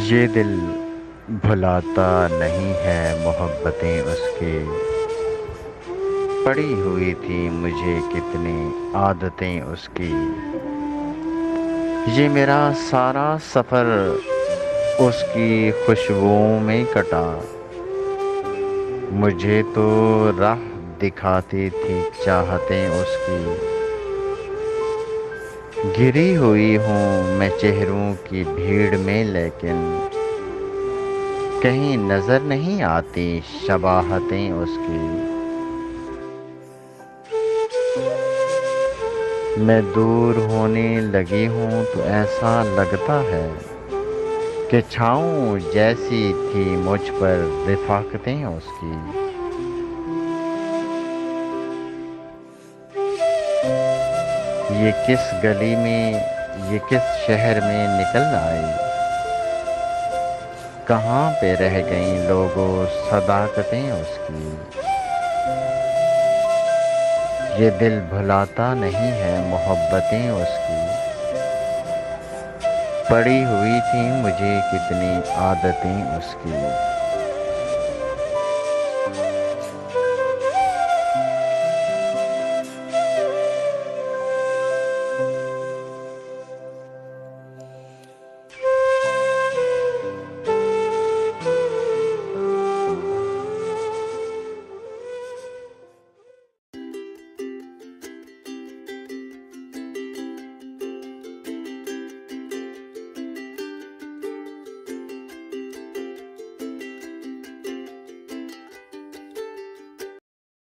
ये दिल भुलाता नहीं है मोहब्बतें उसकी। पड़ी हुई थी मुझे कितनी आदतें उसकी। ये मेरा सारा सफ़र उसकी खुशबुओं में कटा। मुझे तो राह दिखाती थी चाहतें उसकी। घिरी हुई हूँ मैं चेहरों की भीड़ में, लेकिन कहीं नजर नहीं आती शबाहतें उसकी। मैं दूर होने लगी हूँ तो ऐसा लगता है कि छाँव जैसी थी मुझ पर रिफ़ाक़तें उसकी। ये किस गली में, ये किस शहर में निकल आई, कहाँ पे रह गईं लोगों सदाकतें उसकी। ये दिल भुलाता नहीं है मोहब्बतें उसकी। पड़ी हुई थी मुझे कितनी आदतें उसकी।